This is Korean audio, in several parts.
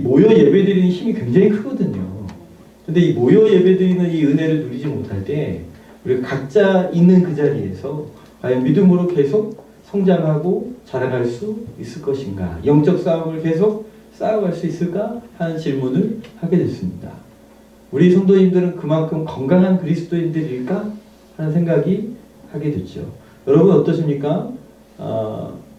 모여 예배드리는 힘이 굉장히 크거든요. 근데 이 모여 예배드리는 이 은혜를 누리지 못할 때 우리가 각자 있는 그 자리에서 과연 믿음으로 계속 성장하고 자라갈 수 있을 것인가, 영적 싸움을 계속 쌓아갈 수 있을까 하는 질문을 하게 됐습니다. 우리 성도님들은 그만큼 건강한 그리스도인들일까 하는 생각이 하게 됐죠. 여러분 어떠십니까?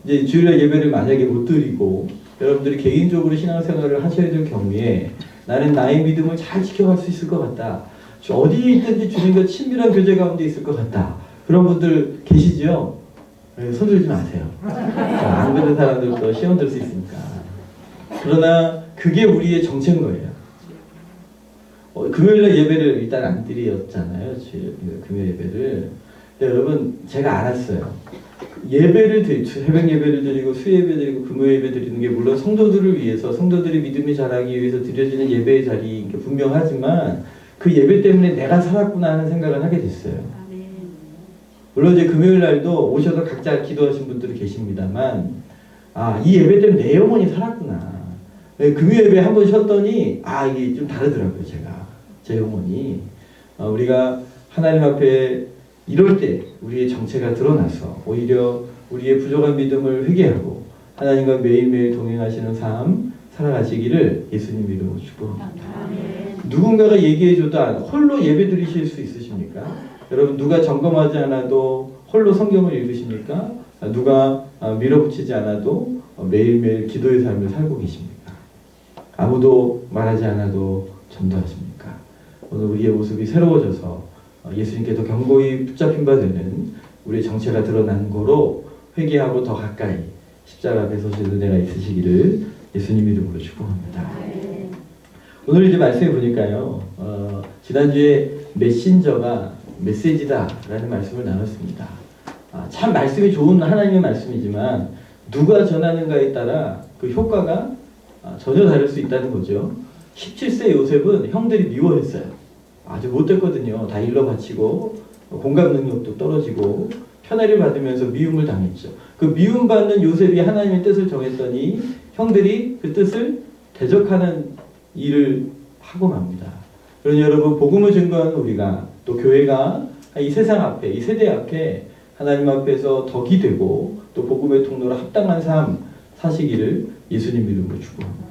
이제 주일날 예배를 만약에 못 드리고 여러분들이 개인적으로 신앙생활을 하셔야 될 경우에 나는 나의 믿음을 잘 지켜갈 수 있을 것 같다. 어디에 있든지 주님과 친밀한 교제 가운데 있을 것 같다. 그런 분들 계시죠? 손 들지 마세요. 안 그런 사람들도 시험 들 수 있으니까. 그러나 그게 우리의 정체인 거예요. 금요일날 예배를 일단 안 드렸잖아요. 금요일 예배를. 근데 여러분 제가 알았어요. 새벽 예배를 드리고 수예배 드리고 금요 예배 드리는 게 물론 성도들을 위해서 성도들의 믿음이 자라기 위해서 드려지는 예배의 자리인 게 분명하지만 그 예배 때문에 내가 살았구나 하는 생각을 하게 됐어요. 물론 이제 금요일 날도 오셔서 각자 기도하신 분들이 계십니다만 이 예배 때문에 내 영혼이 살았구나. 금요 예배 한번 쉬었더니 이게 좀 다르더라고요. 제 영혼이 우리가 하나님 앞에 이럴 때 우리의 정체가 드러나서 오히려 우리의 부족한 믿음을 회개하고 하나님과 매일매일 동행하시는 삶 살아가시기를 예수님 이름으로 축복합니다. 누군가가 얘기해줘도 홀로 예배 드리실 수 있으십니까? 여러분 누가 점검하지 않아도 홀로 성경을 읽으십니까? 누가 밀어붙이지 않아도 매일매일 기도의 삶을 살고 계십니까? 아무도 말하지 않아도 전도하십니까? 오늘 우리의 모습이 새로워져서 예수님께서 경고히 붙잡힌 바 되는 우리의 정체가 드러난 거로 회개하고 더 가까이 십자가 앞에 서실 은혜가 있으시기를 예수님 이름으로 축복합니다. 오늘 이제 말씀해 보니까요. 지난주에 메신저가 메시지다라는 말씀을 나눴습니다. 참 말씀이 좋은 하나님의 말씀이지만 누가 전하는가에 따라 그 효과가 전혀 다를 수 있다는 거죠. 17세 요셉은 형들이 미워했어요. 아주 못됐거든요. 다 일러 바치고 공감 능력도 떨어지고 편애를 받으면서 미움을 당했죠. 그 미움받는 요셉이 하나님의 뜻을 정했더니 형들이 그 뜻을 대적하는 일을 하고 맙니다. 그러니 여러분 복음을 증거하는 우리가 또 교회가 이 세상 앞에 이 세대 앞에 하나님 앞에서 덕이 되고 또 복음의 통로로 합당한 삶 사시기를 예수님 이름으로 축복합니다.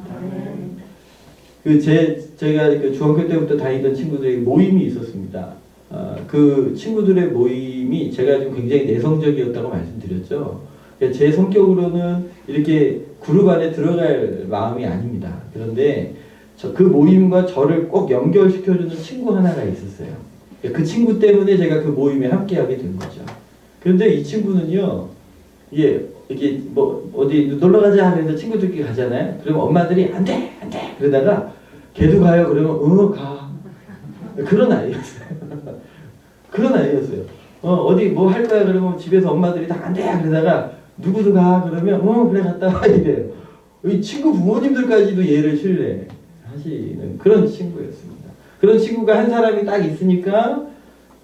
제가 중학교 때부터 다니던 친구들의 모임이 있었습니다. 그 친구들의 모임이 제가 좀 굉장히 내성적이었다고 말씀드렸죠. 제 성격으로는 이렇게 그룹 안에 들어갈 마음이 아닙니다. 그런데 그 모임과 저를 꼭 연결시켜주는 친구 하나가 있었어요. 그 친구 때문에 제가 그 모임에 함께하게 된 거죠. 그런데 이 친구는요, 이렇게 어디 놀러 가자 그래서 친구들끼리 가잖아요. 그러면 엄마들이 안 돼 그러다가 걔도 가요 그러면 가. 그런 아이였어요. 그런 아이였어요. 어디 뭐 할 거야 그러면 집에서 엄마들이 다 안 돼 그러다가 누구도 가 그러면 그래 갔다 와 이래요. 이 친구 부모님들까지도 얘를 신뢰하시는 그런 친구였습니다. 그런 친구가 한 사람이 딱 있으니까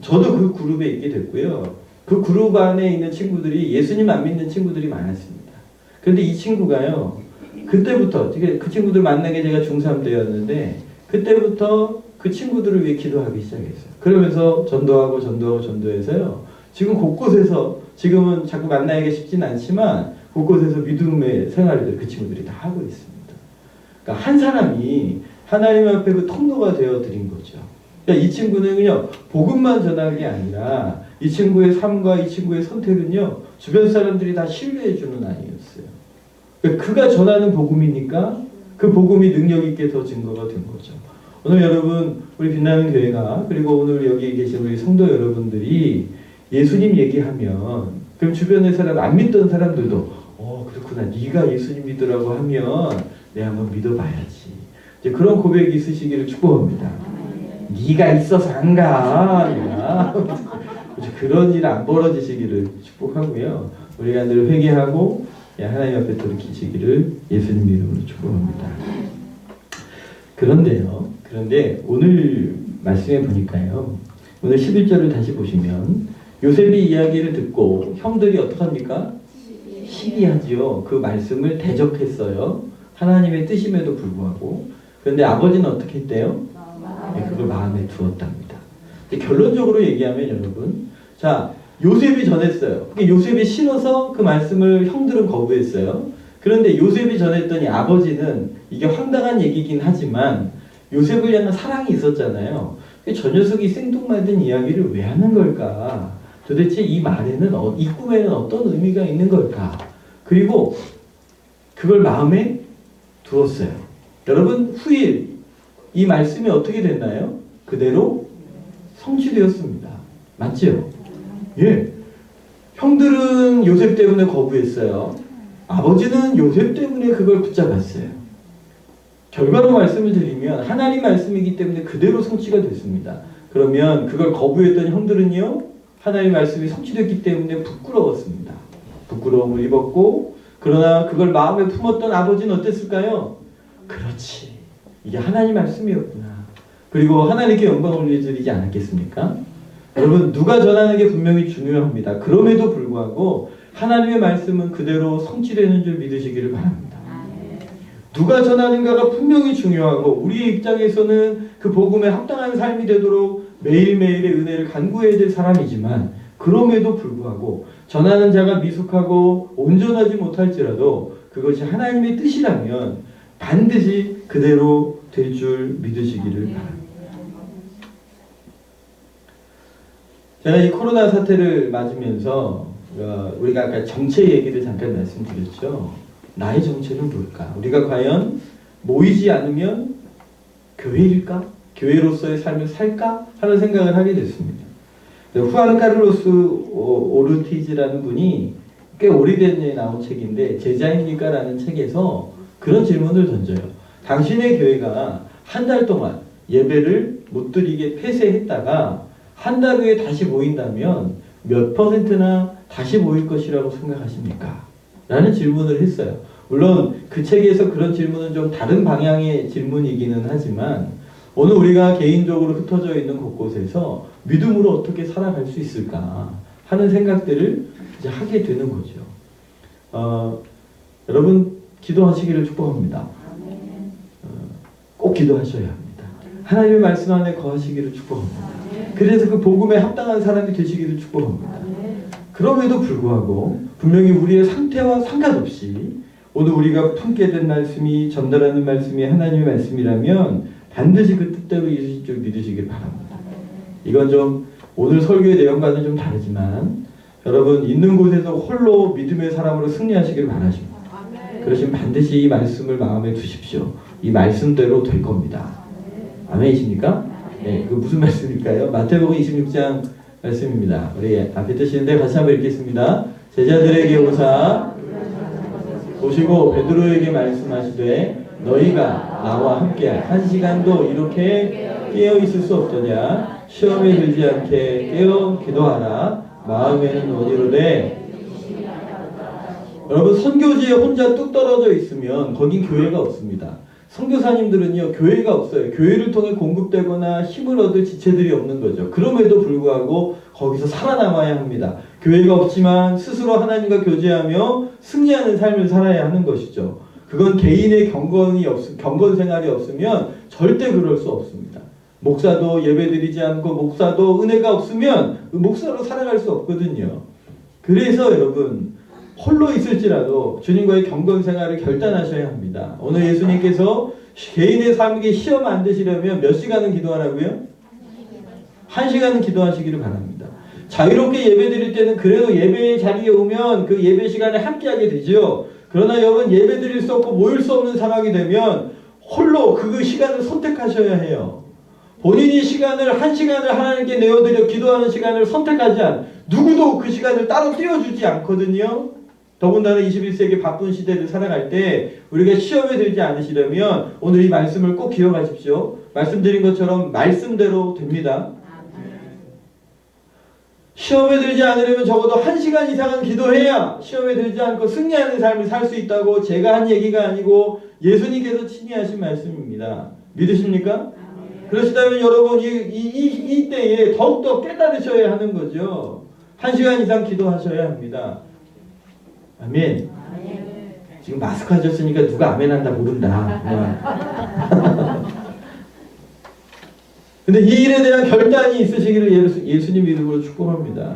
저도 그 그룹에 있게 됐고요. 그 그룹 안에 있는 친구들이 예수님 안 믿는 친구들이 많았습니다. 그런데 이 친구가요. 그때부터 그 친구들 만난 게 제가 중3 때였는데 그때부터 그 친구들을 위해 기도하기 시작했어요. 그러면서 전도해서요. 지금 곳곳에서 지금은 자꾸 만나기가 쉽진 않지만 곳곳에서 믿음의 생활을 그 친구들이 다 하고 있습니다. 그러니까 한 사람이 하나님 앞에 그 통로가 되어 드린 거죠. 그러니까 이 친구는 그냥 복음만 전하는 게 아니라 이 친구의 삶과 이 친구의 선택은요. 주변 사람들이 다 신뢰해 주는 아이였어요. 그러니까 그가 전하는 복음이니까 그 복음이 능력 있게 더 증거가 된 거죠. 오늘 여러분 우리 빛나는 교회가 그리고 오늘 여기 계신 우리 성도 여러분들이 예수님 얘기하면 그럼 주변의 사람 안 믿던 사람들도 그렇구나 네가 예수님 믿으라고 하면 내가 한번 믿어봐야지. 이제 그런 고백이 있으시기를 축복합니다. 네가 있어서 안 가. 그런 일 안 벌어지시기를 축복하고요. 우리가 늘 회개하고 하나님 앞에 돌이키시기를 예수님 이름으로 축복합니다. 그런데 오늘 말씀해 보니까요. 오늘 11절을 다시 보시면 요셉이 이야기를 듣고 형들이 어떡합니까? 시기하지요. 그 말씀을 대적했어요. 하나님의 뜻임에도 불구하고. 그런데 아버지는 어떻게 했대요? 네, 그걸 마음에 두었답니다. 결론적으로 얘기하면 여러분, 자, 요셉이 전했어요. 요셉이 싫어서 그 말씀을 형들은 거부했어요. 그런데 요셉이 전했더니 아버지는, 이게 황당한 얘기긴 하지만 요셉을 향한 사랑이 있었잖아요. 저 녀석이 생뚱맞은 이야기를 왜 하는 걸까? 도대체 이 말에는, 이 꿈에는 어떤 의미가 있는 걸까? 그리고 그걸 마음에 두었어요. 여러분, 후일 이 말씀이 어떻게 됐나요? 그대로 성취되었습니다. 맞죠? 예. 형들은 요셉 때문에 거부했어요. 아버지는 요셉 때문에 그걸 붙잡았어요. 결과로 말씀을 드리면 하나님 말씀이기 때문에 그대로 성취가 됐습니다. 그러면 그걸 거부했던 형들은요, 하나님 말씀이 성취됐기 때문에 부끄러웠습니다. 부끄러움을 입었고, 그러나 그걸 마음에 품었던 아버지는 어땠을까요? 그렇지, 이게 하나님 말씀이었구나. 그리고 하나님께 영광을 올려드리지 않았겠습니까? 여러분, 누가 전하는 게 분명히 중요합니다. 그럼에도 불구하고 하나님의 말씀은 그대로 성취되는 줄 믿으시기를 바랍니다. 누가 전하는가가 분명히 중요하고, 우리의 입장에서는 그 복음에 합당한 삶이 되도록 매일매일의 은혜를 간구해야 될 사람이지만, 그럼에도 불구하고 전하는 자가 미숙하고 온전하지 못할지라도 그것이 하나님의 뜻이라면 반드시 그대로 될 줄 믿으시기를 바랍니다. 제가 이 코로나 사태를 맞으면서 우리가 아까 정체 얘기를 잠깐 말씀드렸죠. 나의 정체는 뭘까? 우리가 과연 모이지 않으면 교회일까? 교회로서의 삶을 살까? 하는 생각을 하게 됐습니다. 후안 카를로스 오르티즈라는 분이 꽤 오래된 에 나온 책인데, 제자입니까? 라는 책에서 그런 질문을 던져요. 당신의 교회가 한 달 동안 예배를 못 드리게 폐쇄했다가 한 달 후에 다시 모인다면 몇 %나 다시 모일 것이라고 생각하십니까? 라는 질문을 했어요. 물론 그 책에서 그런 질문은 좀 다른 방향의 질문이기는 하지만, 오늘 우리가 개인적으로 흩어져 있는 곳곳에서 믿음으로 어떻게 살아갈 수 있을까 하는 생각들을 이제 하게 되는 거죠. 여러분, 기도하시기를 축복합니다. 꼭 기도하셔야 합니다. 하나님의 말씀 안에 거하시기를 축복합니다. 그래서 그 복음에 합당한 사람이 되시기를 축복합니다. 그럼에도 불구하고 분명히 우리의 상태와 상관없이 오늘 우리가 품게 된 말씀이, 전달하는 말씀이 하나님의 말씀이라면 반드시 그 뜻대로 이루실 줄 믿으시길 바랍니다. 이건 좀 오늘 설교의 내용과는 좀 다르지만, 여러분 있는 곳에서 홀로 믿음의 사람으로 승리하시길 바라십니다. 그러시면 반드시 이 말씀을 마음에 두십시오. 이 말씀대로 될 겁니다. 아멘이십니까? 네, 그 무슨 말씀일까요? 마태복음 26장 말씀입니다. 우리 앞에 뜨시는데 같이 한번 읽겠습니다. 제자들에게 오사 오시고 베드로에게 말씀하시되, 너희가 나와 함께 한 시간도 이렇게 깨어 있을 수 없더냐? 시험에 들지 않게 깨어 기도하라. 마음에는 원이로되. 여러분, 선교지에 혼자 뚝 떨어져 있으면 거긴 교회가 없습니다. 선교사님들은요, 교회가 없어요. 교회를 통해 공급되거나 힘을 얻을 지체들이 없는 거죠. 그럼에도 불구하고 거기서 살아남아야 합니다. 교회가 없지만 스스로 하나님과 교제하며 승리하는 삶을 살아야 하는 것이죠. 그건 개인의 경건 생활이 없으면 절대 그럴 수 없습니다. 목사도 예배드리지 않고 목사도 은혜가 없으면 목사로 살아갈 수 없거든요. 그래서 여러분, 홀로 있을지라도 주님과의 경건 생활을 결단하셔야 합니다. 오늘 예수님께서 개인의 삶에게 시험 안 되시려면 몇 시간은 기도하라고요? 1시간은 기도하시기를 바랍니다. 자유롭게 예배 드릴 때는 그래도 예배의 자리에 오면 그 예배 시간에 함께하게 되죠. 그러나 여러분, 예배 드릴 수 없고 모일 수 없는 상황이 되면 홀로 그 시간을 선택하셔야 해요. 본인이 시간을 1시간을 하나님께 내어드려 기도하는 시간을 선택하지 않, 누구도 그 시간을 따로 띄워주지 않거든요. 더군다나 21세기 바쁜 시대를 살아갈 때 우리가 시험에 들지 않으시려면 오늘 이 말씀을 꼭 기억하십시오. 말씀드린 것처럼 말씀대로 됩니다. 시험에 들지 않으려면 적어도 1시간 이상은 기도해야 시험에 들지 않고 승리하는 삶을 살 수 있다고 제가 한 얘기가 아니고 예수님께서 친히 하신 말씀입니다. 믿으십니까? 그러시다면 여러분 이 때에 더욱더 깨달으셔야 하는 거죠. 1시간 이상 기도하셔야 합니다. 아멘. 지금 마스크 하셨으니까 누가 아멘 한다 모른다. 근데 이 일에 대한 결단이 있으시기를 예수님 이름으로 축복합니다.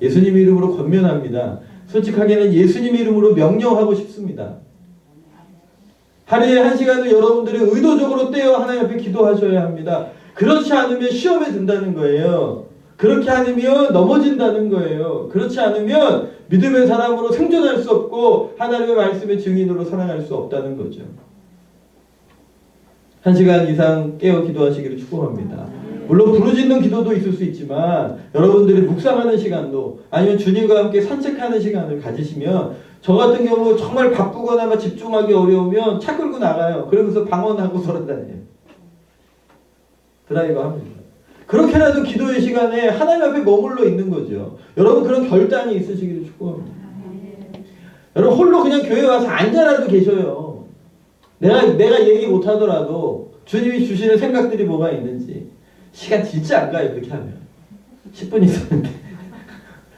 예수님 이름으로 권면합니다. 솔직하게는 예수님 이름으로 명령하고 싶습니다. 하루에 1시간을 여러분들이 의도적으로 떼어 하나님 앞에 기도하셔야 합니다. 그렇지 않으면 시험에 든다는 거예요. 그렇게 않으면 넘어진다는 거예요. 그렇지 않으면 믿음의 사람으로 생존할 수 없고 하나님의 말씀의 증인으로 살아갈 수 없다는 거죠. 1시간 이상 깨어 기도하시기를 축복합니다. 물론 부르짖는 기도도 있을 수 있지만 여러분들이 묵상하는 시간도 아니면 주님과 함께 산책하는 시간을 가지시면 저 같은 경우 정말 바쁘거나 막 집중하기 어려우면 차 끌고 나가요. 그러면서 방언하고 돌아다녀요. 드라이브 합니다. 그렇게라도 기도의 시간에 하나님 앞에 머물러 있는 거죠. 여러분 그런 결단이 있으시기를 축복합니다. 여러분 홀로 그냥 교회 와서 앉아라도 계셔요. 내가 얘기 못하더라도 주님이 주시는 생각들이 뭐가 있는지 시간 진짜 안 가요. 그렇게 하면 10분 있었는데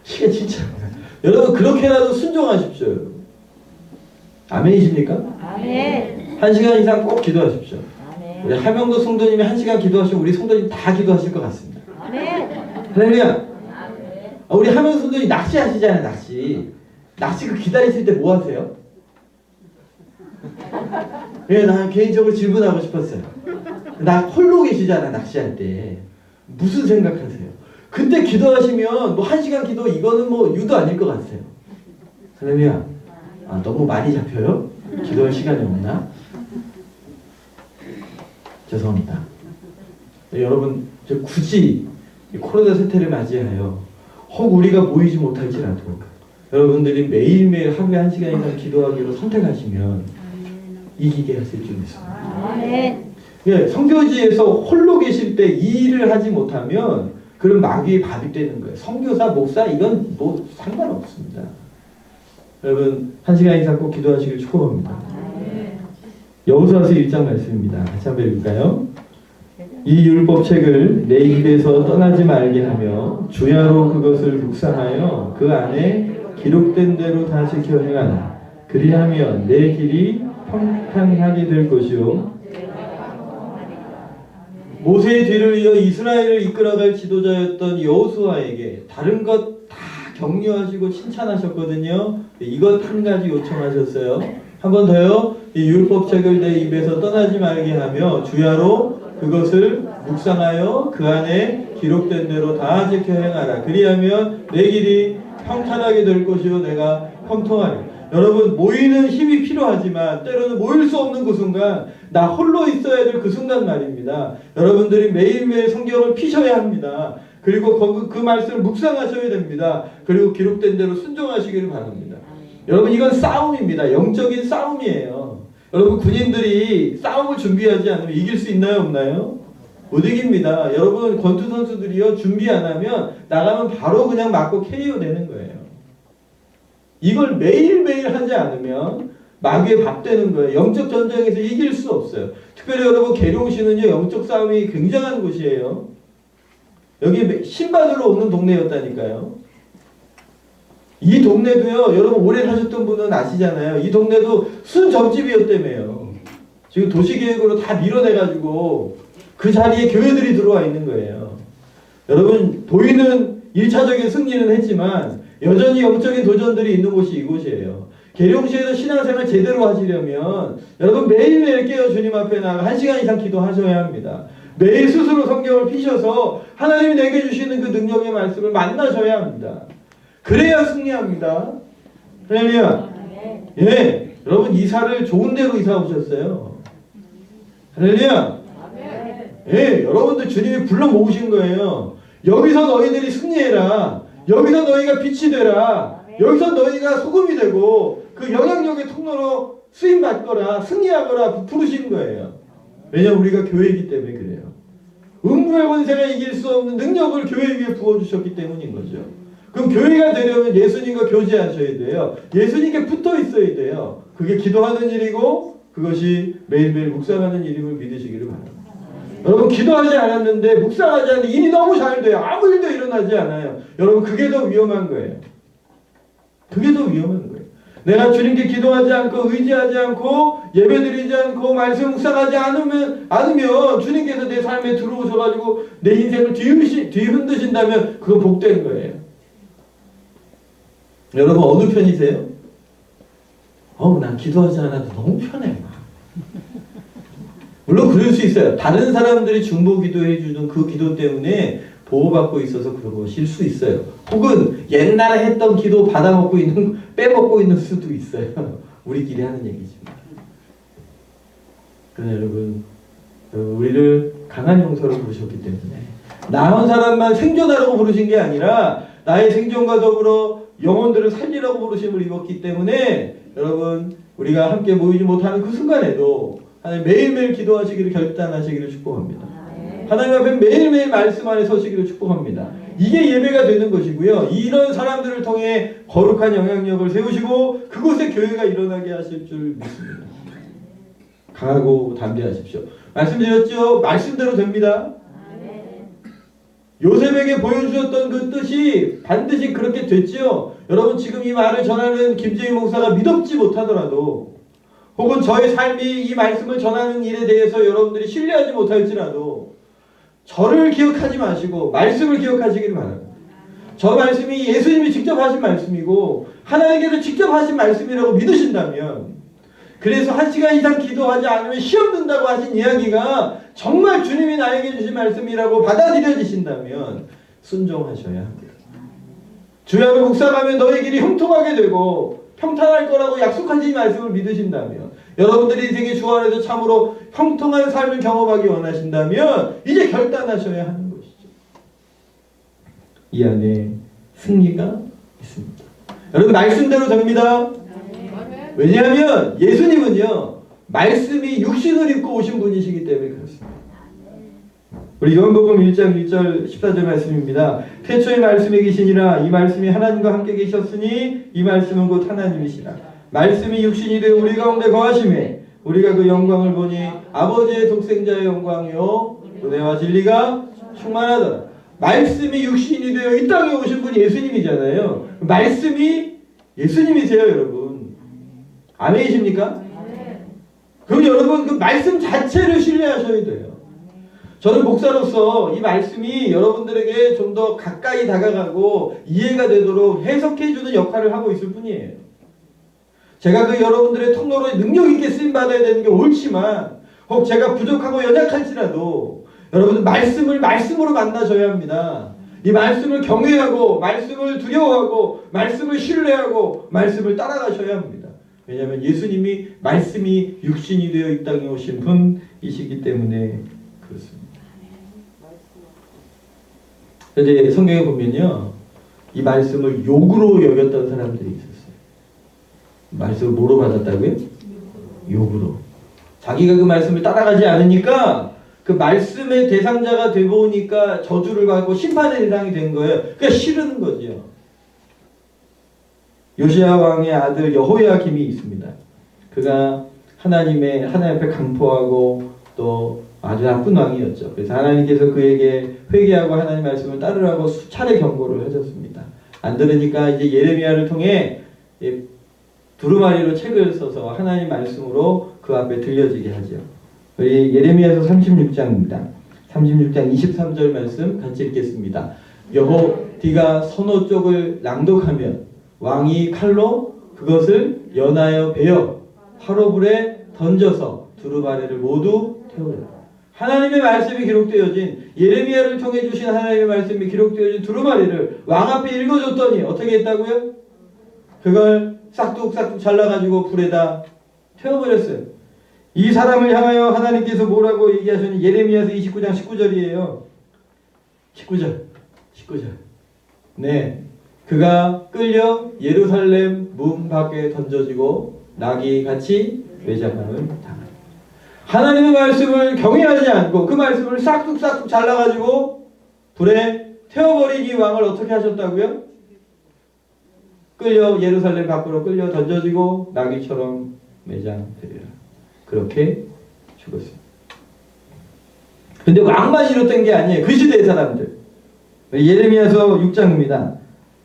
시간 진짜 안 가요. 여러분 그렇게라도 순종하십시오. 아멘이십니까? 아멘. 1시간 이상 꼭 기도하십시오. 아멘. 우리 하명도 성도님이 1시간 기도하시면 우리 성도님 다 기도하실 것 같습니다. 아멘. 할렐루야. 우리 하명도 성도님 낚시하시잖아요. 낚시 그 기다리실 때 뭐 하세요? 예, 나 개인적으로 질문하고 싶었어요. 나 홀로 계시잖아, 낚시할 때. 무슨 생각하세요? 그때 기도하시면 뭐 1시간 기도 이거는 뭐 유도 아닐 것 같아요. 할렐루야. 너무 많이 잡혀요? 기도할 시간이 없나? 죄송합니다. 여러분, 저 굳이 코로나 사태를 맞이하여 혹 우리가 모이지 못할지라도 여러분들이 매일매일 하루에 1시간 이상 기도하기로 선택하시면 이기게 하실 줄 믿습니다. 아멘. 예, 선교지에서 홀로 계실 때 이 일을 하지 못하면 그런 마귀의 밥이 되는 거예요. 선교사, 목사 이건 뭐 상관없습니다. 여러분 1시간 이상 꼭 기도하시길 축복합니다. 여호수아서 1장 말씀입니다. 같이 한번 읽을까요? 이 율법책을 내 입에서 떠나지 말게 하며 주야로 그것을 묵상하여 그 안에 기록된 대로 다 지켜 행하라. 그리하면 내 길이 평탄하게 될 것이요 모세의 뒤를 이어 이스라엘을 이끌어갈 지도자였던 여호수아에게 다른 것 다 격려하시고 칭찬하셨거든요. 이것 한 가지 요청하셨어요. 한 번 더요. 이 율법책을 내 입에서 떠나지 말게 하며 주야로 그것을 묵상하여 그 안에 기록된 대로 다 지켜 행하라. 그리하면 내 길이 평탄하게 될 것이요 내가 형통하리. 여러분 모이는 힘이 필요하지만 때로는 모일 수 없는 그 순간 나 홀로 있어야 될 그 순간 말입니다. 여러분들이 매일매일 성경을 피셔야 합니다. 그리고 그 말씀을 묵상하셔야 됩니다. 그리고 기록된 대로 순종하시기를 바랍니다. 여러분 이건 싸움입니다. 영적인 싸움이에요. 여러분 군인들이 싸움을 준비하지 않으면 이길 수 있나요 없나요? 못 이깁니다. 여러분 권투 선수들이요 준비 안 하면 나가면 바로 그냥 맞고 KO 되는 거예요. 이걸 매일매일 하지 않으면 마귀의 밥 되는 거예요. 영적 전쟁에서 이길 수 없어요. 특별히 여러분 계룡시는요 영적 싸움이 굉장한 곳이에요. 여기 신받으러 오는 동네였다니까요. 이 동네도요 여러분 오래 사셨던 분은 아시잖아요. 이 동네도 순점집이었다며요. 지금 도시계획으로 다 밀어내가지고 그 자리에 교회들이 들어와 있는 거예요. 여러분 보이는 1차적인 승리는 했지만 여전히 영적인 도전들이 있는 곳이 이곳이에요. 계룡시에서 신앙생활 제대로 하시려면 여러분 매일매일 깨어 주님 앞에 나가 1시간 이상 기도하셔야 합니다. 매일 스스로 성경을 피셔서 하나님이 내게 주시는 그 능력의 말씀을 만나셔야 합니다. 그래야 승리합니다. 할렐루야. 예, 여러분 이사를 좋은 데로 이사 오셨어요. 할렐루야. 예, 여러분들 주님이 불러 모으신 거예요. 여기서 너희들이 승리해라. 여기서 너희가 빛이 되라. 여기서 너희가 소금이 되고 그 영향력의 통로로 쓰임 받거라. 승리하거라. 부르신 거예요. 왜냐하면 우리가 교회이기 때문에 그래요. 음부의 권세가 이길 수 없는 능력을 교회 위에 부어주셨기 때문인 거죠. 그럼 교회가 되려면 예수님과 교제하셔야 돼요. 예수님께 붙어 있어야 돼요. 그게 기도하는 일이고 그것이 매일매일 묵상하는 일임을 믿으시기를 바랍니다. 여러분 기도하지 않았는데 묵상하지 않는데 일이 너무 잘 돼요. 아무 일도 일어나지 않아요. 여러분 그게 더 위험한 거예요. 그게 더 위험한 거예요. 내가 주님께 기도하지 않고 의지하지 않고 예배드리지 않고 말씀 묵상하지 않으면 주님께서 내 삶에 들어오셔가지고 내 인생을 뒤흔드신다면 그건 복된 거예요. 여러분 어느 편이세요? 난 기도하지 않아도 너무 편해. 물론 그럴 수 있어요. 다른 사람들이 중보 기도해 주는 그 기도 때문에 보호받고 있어서 그러실 수 있어요. 혹은 옛날에 했던 기도 빼먹고 있는 수도 있어요. 우리끼리 하는 얘기지만. 그러나 여러분, 우리를 강한 용서로 부르셨기 때문에 나은 사람만 생존하라고 부르신 게 아니라 나의 생존과 더불어 영혼들을 살리라고 부르심을 입었기 때문에 여러분, 우리가 함께 모이지 못하는 그 순간에도 하나님 매일매일 기도하시기를 결단하시기를 축복합니다. 하나님 앞에 매일매일 말씀 안에 서시기를 축복합니다. 이게 예배가 되는 것이고요. 이런 사람들을 통해 거룩한 영향력을 세우시고 그곳에 교회가 일어나게 하실 줄 믿습니다. 강하고 담대하십시오. 말씀드렸죠? 말씀대로 됩니다. 요셉에게 보여주셨던 그 뜻이 반드시 그렇게 됐죠. 여러분 지금 이 말을 전하는 김재희 목사가 믿었지 못하더라도 혹은 저의 삶이 이 말씀을 전하는 일에 대해서 여러분들이 신뢰하지 못할지라도 저를 기억하지 마시고 말씀을 기억하시길 바랍니다. 저 말씀이 예수님이 직접 하신 말씀이고 하나님께서 직접 하신 말씀이라고 믿으신다면 그래서 1시간 이상 기도하지 않으면 시험 든다고 하신 이야기가 정말 주님이 나에게 주신 말씀이라고 받아들여지신다면 순종하셔야 합니다. 주야를 묵상하면 너의 길이 형통하게 되고 평탄할 거라고 약속하신 말씀을 믿으신다면 여러분들이 인생의 주 안에서 참으로 형통한 삶을 경험하기 원하신다면 이제 결단하셔야 하는 것이죠. 이 안에 승리가 있습니다. 여러분 말씀대로 됩니다. 왜냐하면 예수님은요 말씀이 육신을 입고 오신 분이시기 때문에 그렇습니다. 우리 요한복음 1장 1절 14절 말씀입니다. 태초에 말씀이 계시니라 이 말씀이 하나님과 함께 계셨으니 이 말씀은 곧 하나님이시라. 말씀이 육신이 되어 우리 가운데 거하심에 우리가 그 영광을 보니 아버지의 독생자의 영광이요 은혜와 진리가 충만하더라. 말씀이 육신이 되어 이 땅에 오신 분이 예수님이잖아요. 말씀이 예수님이세요 여러분. 아멘이십니까? 그럼 여러분 그 말씀 자체를 신뢰하셔야 돼요. 저는 목사로서 이 말씀이 여러분들에게 좀 더 가까이 다가가고 이해가 되도록 해석해주는 역할을 하고 있을 뿐이에요. 제가 그 여러분들의 통로로 능력 있게 쓰임받아야 되는 게 옳지만 혹 제가 부족하고 연약할지라도 여러분들 말씀을 말씀으로 만나셔야 합니다. 이 말씀을 경외하고 말씀을 두려워하고 말씀을 신뢰하고 말씀을 따라가셔야 합니다. 왜냐하면 예수님이 말씀이 육신이 되어 이 땅에 오신 분이시기 때문에 그렇습니다. 그런데 성경에 보면요 이 말씀을 욕으로 여겼던 사람들이 있었어요. 말씀을 뭐로 받았다고요? 욕으로. 자기가 그 말씀을 따라가지 않으니까 그 말씀의 대상자가 되보니까 저주를 받고 심판의 대상이 된 거예요. 그러니까 싫은 거죠. 요시야 왕의 아들 여호야김이 있습니다. 그가 하나님 앞에 강포하고 또 아주 나쁜 왕이었죠. 그래서 하나님께서 그에게 회개하고 하나님 말씀을 따르라고 수차례 경고를 하셨습니다. 안 들으니까 이제 예레미야를 통해 두루마리로 책을 써서 하나님 말씀으로 그 앞에 들려지게 하죠. 우리 예레미야서 36장입니다. 36장 23절 말씀 같이 읽겠습니다. 여호디가 선호 쪽을 낭독하면 왕이 칼로 그것을 연하여 베어 화로불에 던져서 두루마리를 모두 태우라. 하나님의 말씀이 기록되어진 예레미야를 통해 주신 하나님의 말씀이 기록되어진 두루마리를 왕 앞에 읽어줬더니 어떻게 했다고요? 그걸 싹둑싹둑 잘라가지고 불에다 태워버렸어요. 이 사람을 향하여 하나님께서 뭐라고 얘기하셨는지 예레미야서 29장 19절이에요. 19절. 네, 그가 끌려 예루살렘 문 밖에 던져지고 나귀같이 매장함을 당한다. 하나님의 말씀을 경외하지 않고 그 말씀을 싹둑싹둑 잘라가지고 불에 태워버린 이 왕을 어떻게 하셨다고요? 끌려 예루살렘 밖으로 끌려 던져지고 나귀처럼 매장되리라. 그렇게 죽었습니다. 근데 왕만 이렇던 게 아니에요. 그 시대의 사람들. 예레미야서 6장입니다.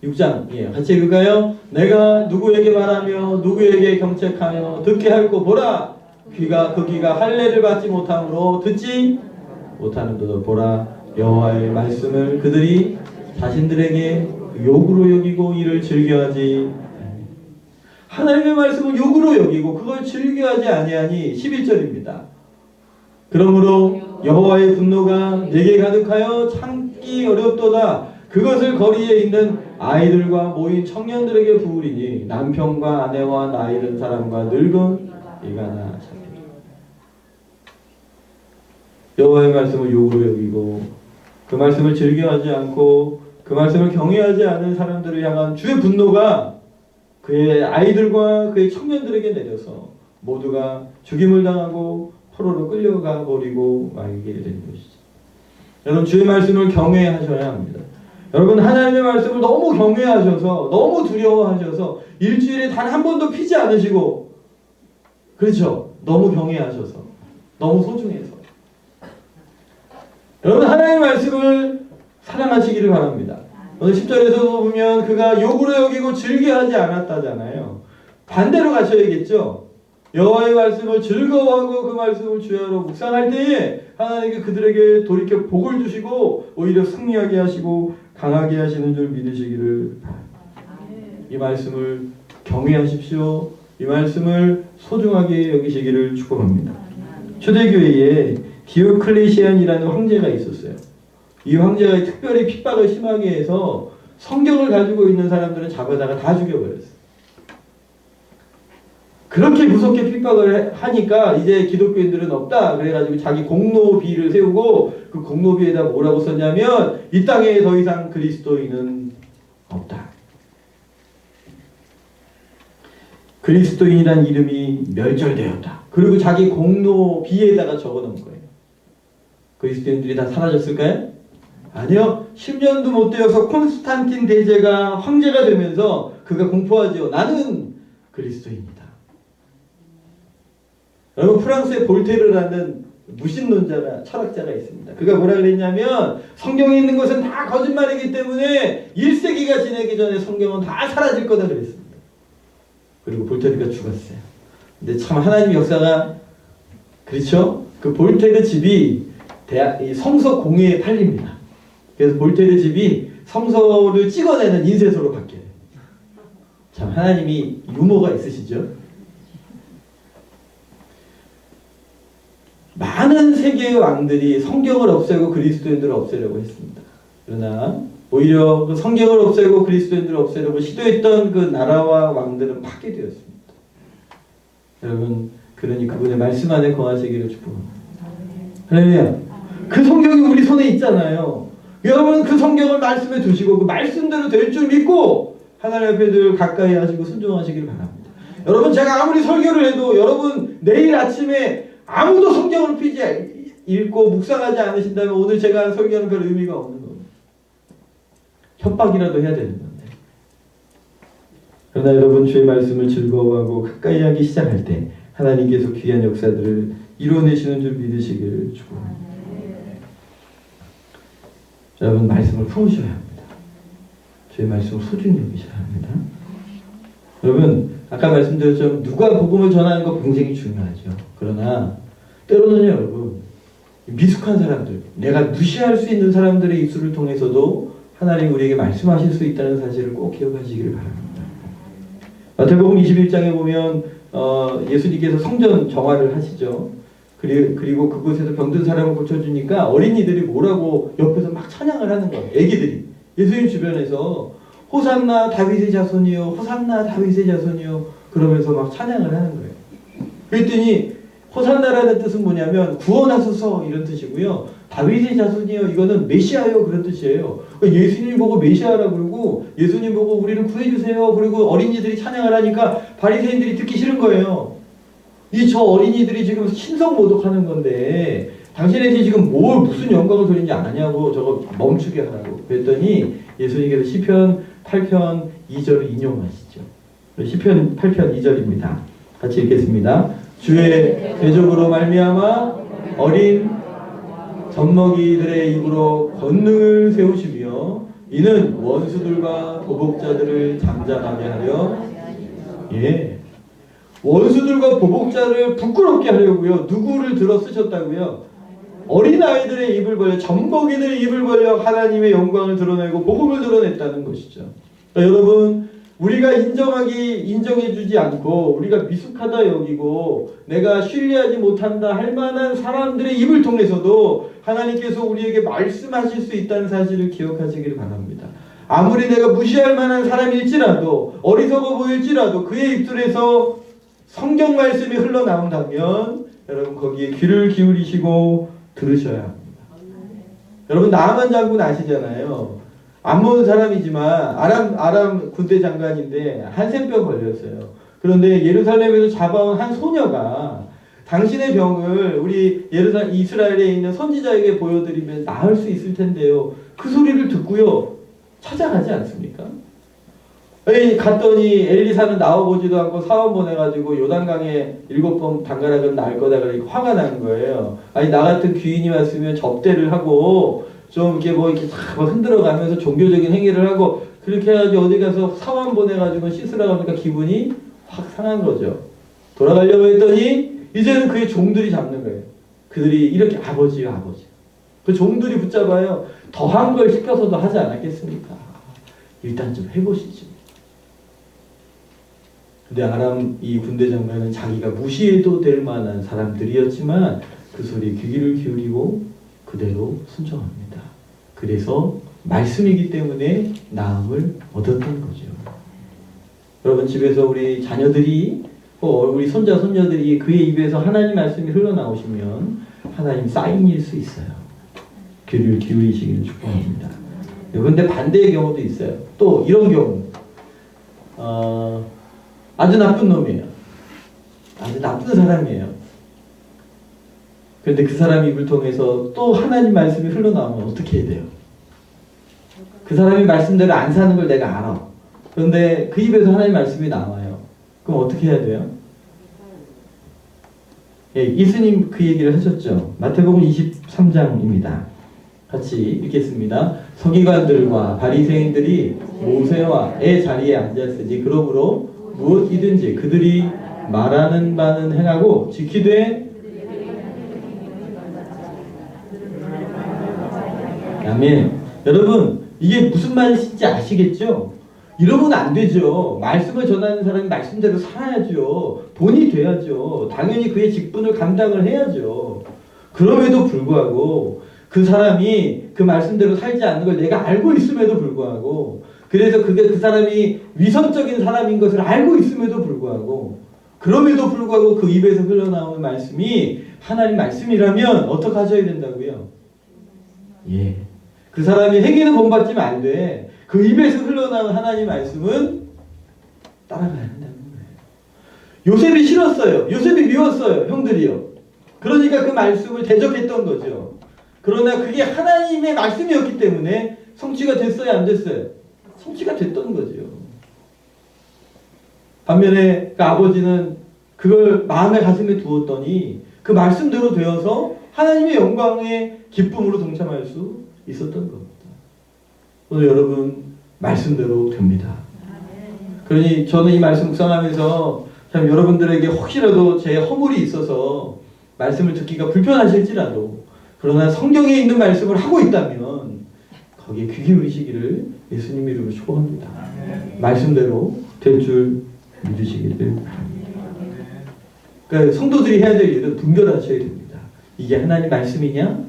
6장이에요. 같이 읽을까요? 내가 누구에게 말하며 누구에게 경책하며 듣게 할고 보라. 그 귀가 할례를 받지 못함으로 듣지 못하는도다. 보라, 여호와의 말씀을 그들이 자신들에게 욕으로 여기고 이를 즐겨하지. 하나님의 말씀을 욕으로 여기고 그걸 즐겨하지 아니하니. 11절입니다. 그러므로 여호와의 분노가 내게 가득하여 참기 어렵도다. 그것을 거리에 있는 아이들과 모인 청년들에게 부으리니 남편과 아내와 나이 든 사람과 늙은 이가나 잡히리. 여호와의 말씀을 욕으로 여기고 그 말씀을 즐겨하지 않고 그 말씀을 경외하지 않은 사람들을 향한 주의 분노가 그의 아이들과 그의 청년들에게 내려서 모두가 죽임을 당하고 포로로 끌려가 버리고 말게 되는 것이죠. 여러분, 주의 말씀을 경외하셔야 합니다. 여러분, 하나님의 말씀을 너무 경외하셔서 너무 두려워하셔서 일주일에 단 한 번도 피지 않으시고, 그렇죠? 너무 경외하셔서 너무 소중해서 여러분, 하나님의 말씀을 사랑하시기를 바랍니다. 오늘 10절에서 보면 그가 욕으로 여기고 즐겨하지 않았다잖아요. 반대로 가셔야겠죠. 여호와의 말씀을 즐거워하고 그 말씀을 주야로 묵상할 때에 하나님께 그들에게 돌이켜 복을 주시고 오히려 승리하게 하시고 강하게 하시는 줄 믿으시기를 바랍니다. 이 말씀을 경외하십시오. 이 말씀을 소중하게 여기시기를 축복합니다. 초대교회에 디오클레시안이라는 황제가 있었어요. 이 황제가 특별히 핍박을 심하게 해서 성경을 가지고 있는 사람들은 잡아다가 다 죽여버렸어요. 그렇게 무섭게 핍박을 하니까 이제 기독교인들은 없다. 그래가지고 자기 공로비를 세우고 그 공로비에다 뭐라고 썼냐면 이 땅에 더 이상 그리스도인은 없다. 그리스도인이란 이름이 멸절되었다. 그리고 자기 공로비에다가 적어놓은 거예요. 그리스도인들이 다 사라졌을까요? 아니요. 10년도 못 되어서 콘스탄틴 대제가 황제가 되면서 그가 공포하죠. 나는 그리스도인이다. 여러분, 프랑스의 볼테르라는 무신론자나 철학자가 있습니다. 그가 뭐라 그랬냐면 성경에 있는 것은 다 거짓말이기 때문에 1세기가 지나기 전에 성경은 다 사라질 거다 그랬습니다. 그리고 볼테르가 죽었어요. 근데 참 하나님 역사가 그렇죠? 그 볼테르 집이 이 성서 공예에 팔립니다. 그래서 볼테르 집이 성서를 찍어내는 인쇄소로 바뀌어요. 참 하나님이 유머가 있으시죠? 많은 세계의 왕들이 성경을 없애고 그리스도인들을 없애려고 했습니다. 그러나 오히려 그 성경을 없애고 그리스도인들을 없애려고 시도했던 그 나라와 왕들은 파괴되었습니다. 여러분, 그러니 그분의 말씀 안에 거하시기를 축복합니다. 할렐루야. 그 성경이 우리 손에 있잖아요. 여러분, 그 성경을 말씀에 두시고 그 말씀대로 될 줄 믿고 하나님 앞에 늘 가까이 하시고 순종하시기를 바랍니다. 여러분, 제가 아무리 설교를 해도 여러분 내일 아침에 아무도 성경을 읽고 묵상하지 않으신다면 오늘 제가 설교하는 별 의미가 없는 겁니다. 협박이라도 해야 되는 건데. 그러나 여러분, 주의 말씀을 즐거워하고 가까이 하기 시작할 때 하나님께서 귀한 역사들을 이루어내시는 줄 믿으시기를 축복합니다. 여러분, 말씀을 품으셔야 합니다. 주의 말씀을 소중히 여기셔야 합니다. 여러분, 아까 말씀드렸죠. 누가 복음을 전하는 거 굉장히 중요하죠. 그러나 때로는요, 여러분, 미숙한 사람들, 내가 무시할 수 있는 사람들의 입술을 통해서도 하나님 우리에게 말씀하실 수 있다는 사실을 꼭 기억하시기를 바랍니다. 마태복음 21장에 보면 예수님께서 성전 정화를 하시죠. 그리고 그곳에서 병든 사람을 고쳐주니까 어린이들이 뭐라고 옆에서 막 찬양을 하는 거예요. 애기들이. 예수님 주변에서 호산나 다윗의 자손이요, 호산나 다윗의 자손이요, 그러면서 막 찬양을 하는 거예요. 그랬더니 호산나라는 뜻은 뭐냐면 구원하소서 이런 뜻이고요. 다윗의 자손이요, 이거는 메시아요 그런 뜻이에요. 그러니까 예수님 보고 메시아라고 그러고 예수님 보고 우리를 구해주세요. 그리고 어린이들이 찬양을 하니까 바리새인들이 듣기 싫은 거예요. 저 어린이들이 지금 신성 모독하는 건데 당신에게 지금 무슨 영광을 돌리는지 아냐고 저거 멈추게 하라고 그랬더니 예수님께서 시편 8편 2절을 인용하시죠. 시편 8편 2절입니다. 같이 읽겠습니다. 주의 대적으로 말미암아 어린 젖먹이들의 입으로 권능을 세우시며 이는 원수들과 보복자들을 잠잠하게 하려 예 원수들과 보복자를 부끄럽게 하려고요. 누구를 들어 쓰셨다고요? 어린아이들의 입을 벌려 젖먹이들의 입을 벌려 하나님의 영광을 드러내고 복음을 드러냈다는 것이죠. 그러니까 여러분 우리가 인정해주지 않고 우리가 미숙하다 여기고 내가 신뢰하지 못한다 할 만한 사람들의 입을 통해서도 하나님께서 우리에게 말씀하실 수 있다는 사실을 기억하시기를 바랍니다. 아무리 내가 무시할 만한 사람일지라도 어리석어 보일지라도 그의 입술에서 성경 말씀이 흘러나온다면 여러분 거기에 귀를 기울이시고 들으셔야 합니다. 여러분 나아만 장군 아시잖아요. 안 보는 사람이지만 아람 군대 장관인데 한센병 걸렸어요. 그런데 예루살렘에서 잡아온 한 소녀가 당신의 병을 우리 이스라엘에 있는 선지자에게 보여드리면 나을 수 있을 텐데요. 그 소리를 듣고요. 찾아가지 않습니까? 갔더니 엘리사는 나와보지도 않고 사원 보내가지고 요단강에 7번 담가라 그러면 나을 거다 그러니까 화가 나는 거예요. 아니 나 같은 귀인이 왔으면 접대를 하고 좀 이렇게 이렇게 막 흔들어가면서 종교적인 행위를 하고 그렇게 해가지고 어디 가서 사원 보내가지고 씻으라고 하니까 기분이 확 상한 거죠. 돌아가려고 했더니 이제는 그의 종들이 잡는 거예요. 그들이 이렇게 아버지요 아버지. 그 종들이 붙잡아요. 더한 걸 시켜서도 하지 않았겠습니까? 일단 좀 해보시죠. 근데 아람 이 군대 장관은 자기가 무시해도 될 만한 사람들이었지만 그 소리에 귀를 기울이고 그대로 순종합니다. 그래서 말씀이기 때문에 나음을 얻었던 거죠. 여러분 집에서 우리 자녀들이 우리 손자 손녀들이 그의 입에서 하나님 말씀이 흘러나오시면 하나님 사인일 수 있어요. 귀를 기울이시기를 축복합니다. 그런데 반대의 경우도 있어요. 또 이런 경우 아주 나쁜 놈이에요. 아주 나쁜 사람이에요. 그런데 그 사람 입을 통해서 또 하나님 말씀이 흘러나오면 어떻게 해야 돼요? 그 사람이 말씀대로 안 사는 걸 내가 알아. 그런데 그 입에서 하나님 말씀이 나와요. 그럼 어떻게 해야 돼요? 예, 예수님 그 얘기를 하셨죠. 마태복음 23장입니다. 같이 읽겠습니다. 서기관들과 바리새인들이 모세와의 자리에 앉았으니 그러므로 무엇이든지 그들이 말하는 바는 행하고 지키되 아멘. 여러분 이게 무슨 말인지 아시겠죠? 이러면 안 되죠. 말씀을 전하는 사람이 말씀대로 살아야죠. 본이 돼야죠. 당연히 그의 직분을 감당을 해야죠. 그럼에도 불구하고 그 사람이 그 말씀대로 살지 않는 걸 내가 알고 있음에도 불구하고 그래서 그게 그 사람이 위선적인 사람인 것을 알고 있음에도 불구하고 그럼에도 불구하고 그 입에서 흘러나오는 말씀이 하나님 말씀이라면 어떻게 하셔야 된다고요? 예. 그 사람이 행위는 본받지면 안 돼. 그 입에서 흘러나오는 하나님 말씀은 따라가야 한다는 거예요. 요셉이 싫었어요. 요셉이 미웠어요. 형들이요. 그러니까 그 말씀을 대적했던 거죠. 그러나 그게 하나님의 말씀이었기 때문에 성취가 됐어요? 안 됐어요? 성취가 됐던 거죠. 반면에 그 아버지는 그걸 마음의 가슴에 두었더니 그 말씀대로 되어서 하나님의 영광의 기쁨으로 동참할 수 있었던 겁니다. 오늘 여러분 말씀대로 됩니다. 그러니 저는 이 말씀 묵상하면서 참 여러분들에게 혹시라도 제 허물이 있어서 말씀을 듣기가 불편하실지라도 그러나 성경에 있는 말씀을 하고 있다면 거기에 귀 기울이시기를 예수님 이름으로 축복합니다. 말씀대로 될 줄 믿으시기를 바랍니다. 그러니까 성도들이 해야 될 일은 분별하셔야 됩니다. 이게 하나님 말씀이냐? 아니냐.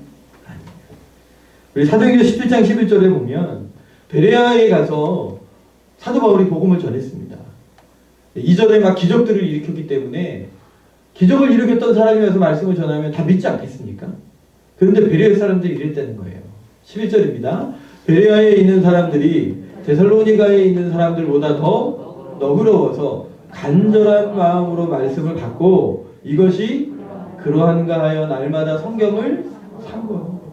우리 사도행전 17장 11절에 보면 베레아에 가서 사도 바울이 복음을 전했습니다. 이전에 막 기적들을 일으켰기 때문에 기적을 일으켰던 사람이 와서 말씀을 전하면 다 믿지 않겠습니까? 그런데 베레아 사람들이 이랬다는 거예요. 11절입니다. 베레아에 있는 사람들이 데살로니가에 있는 사람들보다 더 너그러워서 간절한 마음으로 말씀을 받고 이것이 그러한가 하여 날마다 성경을 참고합니다.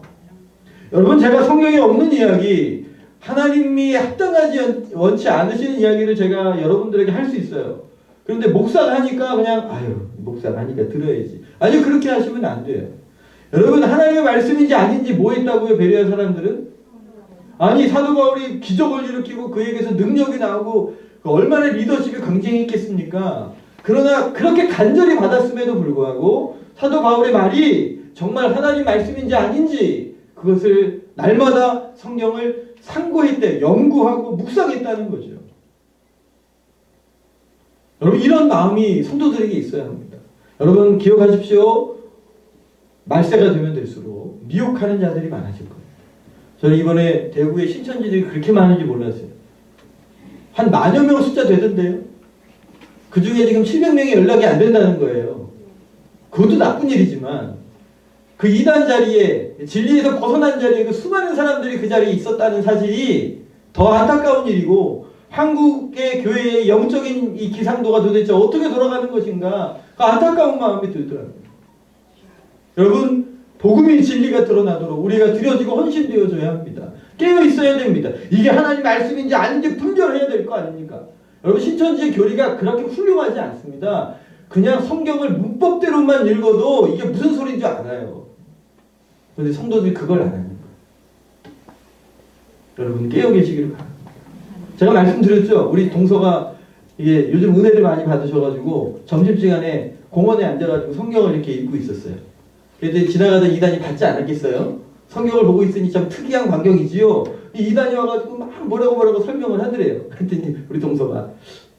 여러분 제가 성경에 없는 이야기 하나님이 합당하지 원치 않으시는 이야기를 제가 여러분들에게 할 수 있어요. 그런데 목사가 하니까 그냥 목사가 하니까 들어야지. 아니 그렇게 하시면 안 돼요. 여러분 하나님의 말씀인지 아닌지 뭐 했다고요? 베레아 사람들은? 아니 사도 바울이 기적을 일으키고 그에게서 능력이 나오고 얼마나 리더십이 강쟁했겠습니까? 그러나 그렇게 간절히 받았음에도 불구하고 사도 바울의 말이 정말 하나님 말씀인지 아닌지 그것을 날마다 성경을 상고했대, 연구하고 묵상했다는 거죠. 여러분 이런 마음이 성도들에게 있어야 합니다. 여러분 기억하십시오. 말세가 되면 될수록 미혹하는 자들이 많아질 거예요. 저는 이번에 대구에 신천지들이 그렇게 많은지 몰랐어요. 한 10,000여 명 숫자 되던데요. 그 중에 지금 700명이 연락이 안 된다는 거예요. 그것도 나쁜 일이지만 그 이단 자리에, 진리에서 벗어난 자리에 그 수많은 사람들이 그 자리에 있었다는 사실이 더 안타까운 일이고, 한국의 교회의 영적인 이 기상도가 도대체 어떻게 돌아가는 것인가, 그 안타까운 마음이 들더라고요. 여러분, 복음의 진리가 드러나도록 우리가 드려지고 헌신되어져야 합니다. 깨어 있어야 됩니다. 이게 하나님 말씀인지 아닌지 분별해야 될 거 아닙니까? 여러분, 신천지의 교리가 그렇게 훌륭하지 않습니다. 그냥 성경을 문법대로만 읽어도 이게 무슨 소리인 줄 알아요. 그런데 성도들이 그걸 안 하는 거예요. 여러분 깨어 계시기를 바랍니다. 제가 말씀드렸죠. 우리 동서가 이게 요즘 은혜를 많이 받으셔가지고 점심시간에 공원에 앉아가지고 성경을 이렇게 읽고 있었어요. 그런데 지나가던 이단이 받지 않았겠어요? 성경을 보고 있으니 참 특이한 광경이지요. 이 이단이 와가지고 막 뭐라고 설명을 하더래요. 그랬더니 우리 동서가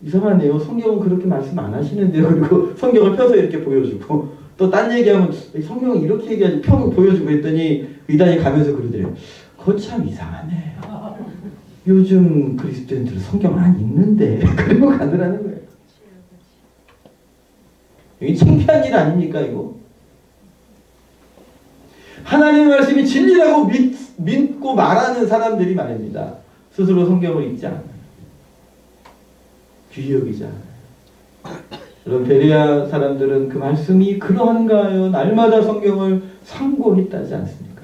이상하네요. 성경은 그렇게 말씀 안 하시는데요. 그리고 성경을 펴서 이렇게 보여주고 또 딴 얘기하면 성경은 이렇게 얘기하지 펴고 보여주고 했더니 이단이 가면서 그러더래요. 그거 참 이상하네. 요즘 그리스도인들은 성경 안 읽는데. 그리고 가더라는 거예요. 이게 창피한 일 아닙니까 이거? 하나님의 말씀이 진리라고 믿고 말하는 사람들이 말입니다. 스스로 성경을 읽지 않아요. 귀히 여기지 않아요. 여러분 베레아 사람들은 그 말씀이 그러한가 하여 날마다 성경을 상고했다지 않습니까?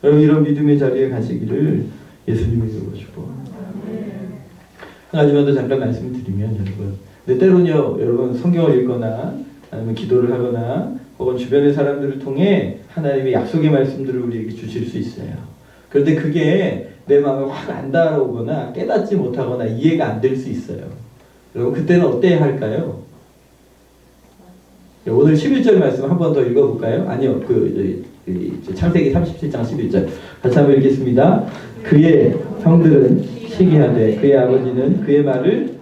여러분 이런 믿음의 자리에 가시기를 예수님을 이루고 한 가지만 더 잠깐 말씀을 드리면 여러분, 근데 때로는요 여러분 성경을 읽거나 아니면 기도를 하거나 혹은 주변의 사람들을 통해 하나님의 약속의 말씀들을 우리에게 주실 수 있어요. 그런데 그게 내 마음에 확 안 닿아오거나 깨닫지 못하거나 이해가 안 될 수 있어요. 여러분 그때는 어때야 할까요? 오늘 11절 말씀 한 번 더 읽어볼까요? 아니요. 창세기 37장 11절 같이 한번 읽겠습니다. 그의 형들은 시기하되 그의 아버지는 그의 말을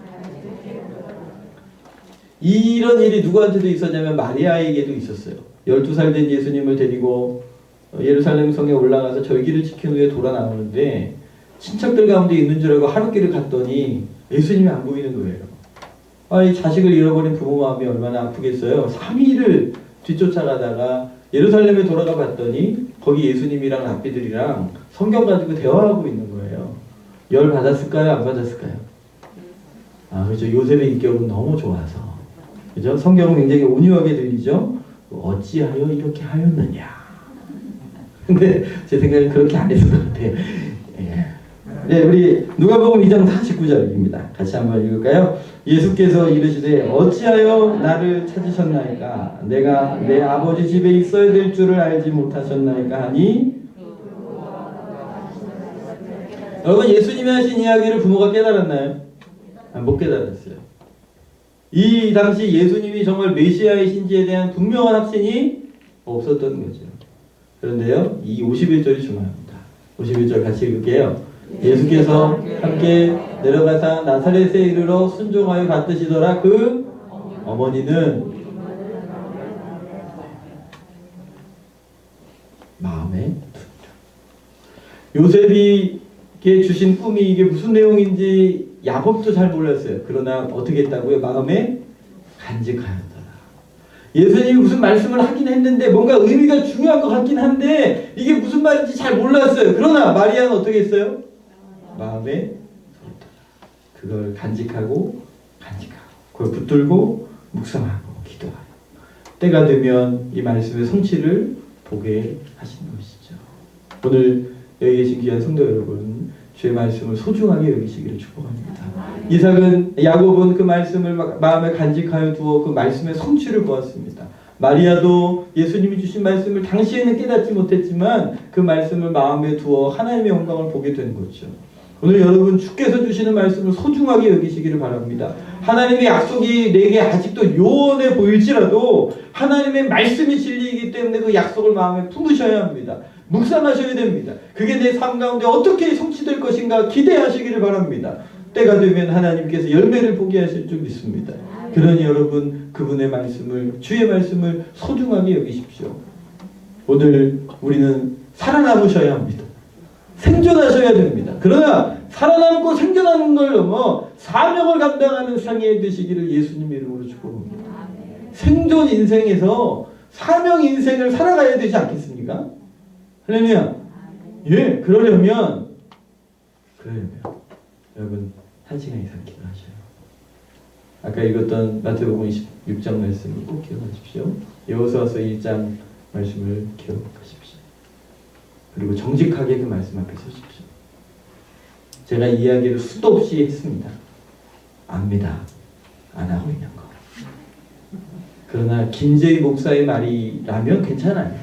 이런 일이 누구한테도 있었냐면 마리아에게도 있었어요. 12살 된 예수님을 데리고 예루살렘 성에 올라가서 절기를 지킨 후에 돌아 나오는데 친척들 가운데 있는 줄 알고 하룻길을 갔더니 예수님이 안 보이는 거예요. 이 자식을 잃어버린 부모 마음이 얼마나 아프겠어요. 3일을 뒤쫓아가다가 예루살렘에 돌아가 봤더니 거기 예수님이랑 랍비들이랑 성경 가지고 대화하고 있는 거예요. 열 받았을까요? 안 받았을까요? 그렇죠. 요셉의 인격은 너무 좋아서. 그죠? 성경은 굉장히 온유하게 들리죠? 어찌하여 이렇게 하였느냐. 근데 제 생각엔 그렇게 안 했을 것 같아요. 네, 우리 누가복음 2장 49절입니다. 같이 한번 읽을까요? 예수께서 이르시되 어찌하여 나를 찾으셨나이까? 내가 내 아버지 집에 있어야 될 줄을 알지 못하셨나이까 하니. 여러분 예수님이 하신 이야기를 부모가 깨달았나요? 못 깨달았어요. 이 당시 예수님이 정말 메시아이신지에 대한 분명한 확신이 없었던 거죠. 그런데요, 이 51절이 중요합니다. 51절 같이 읽을게요. 예수께서 함께 내려가사 나사렛에 이르러 순종하여 갔으시더라. 그 어머니는 마음에 요셉이게 주신 꿈이 이게 무슨 내용인지 야곱도 잘 몰랐어요. 그러나 어떻게 했다고요? 마음에 간직하였더라. 예수님이 무슨 말씀을 하긴 했는데 뭔가 의미가 중요한 것 같긴 한데 이게 무슨 말인지 잘 몰랐어요. 그러나 마리아는 어떻게 했어요? 마음에 그걸 간직하고 그걸 붙들고 묵상하고 기도하고 때가 되면 이 말씀의 성취를 보게 하시는 것이죠. 오늘 여기 계신 귀한 성도 여러분, 주의 말씀을 소중하게 여기시기를 축복합니다. 야곱은 그 말씀을 마음에 간직하여 두어 그 말씀의 성취를 보았습니다. 마리아도 예수님이 주신 말씀을 당시에는 깨닫지 못했지만 그 말씀을 마음에 두어 하나님의 영광을 보게 된 거죠. 오늘 여러분 주께서 주시는 말씀을 소중하게 여기시기를 바랍니다. 하나님의 약속이 내게 아직도 요원해 보일지라도 하나님의 말씀이 진리이기 때문에 그 약속을 마음에 품으셔야 합니다. 묵상하셔야 됩니다. 그게 내 삶 가운데 어떻게 성취될 것인가 기대하시기를 바랍니다. 때가 되면 하나님께서 열매를 보게 하실 줄 믿습니다. 그러니 여러분 그분의 말씀을 주의 말씀을 소중하게 여기십시오. 오늘 우리는 살아남으셔야 합니다. 생존하셔야 됩니다. 그러나 살아남고 생존하는 걸 넘어 사명을 감당하는 생애 되시기를 예수님 이름으로 축복합니다. 생존 인생에서 사명 인생을 살아가야 되지 않겠습니까? 할렐루야. 예, 그러려면 여러분 1시간 이상 기도하셔요. 아까 읽었던 마태복음 26장 말씀을 꼭 기억하십시오. 여호수아서 1장 말씀을 기억하십시오. 그리고 정직하게 그 말씀 앞에 서십시오. 제가 이야기를 수도 없이 했습니다. 압니다. 안 하고 있는 거. 그러나 김재희 목사의 말이라면 괜찮아요.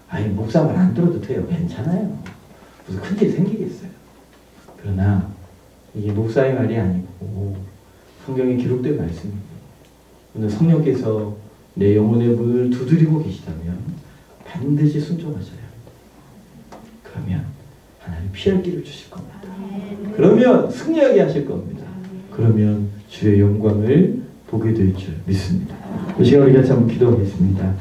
아니 목사 말 안 들어도 돼요. 괜찮아요. 무슨 큰일 생기겠어요. 그러나 이게 목사의 말이 아니고 성경에 기록된 말씀입니다. 오늘 성령께서 내 영혼의 문을 두드리고 계시다면 반드시 순종하셔야 합니다. 그러면 하나님 피할 길을 주실 겁니다. 그러면 승리하게 하실 겁니다. 그러면 주의 영광을 보게 될 줄 믿습니다. 이 시간 우리 같이 한번 기도하겠습니다.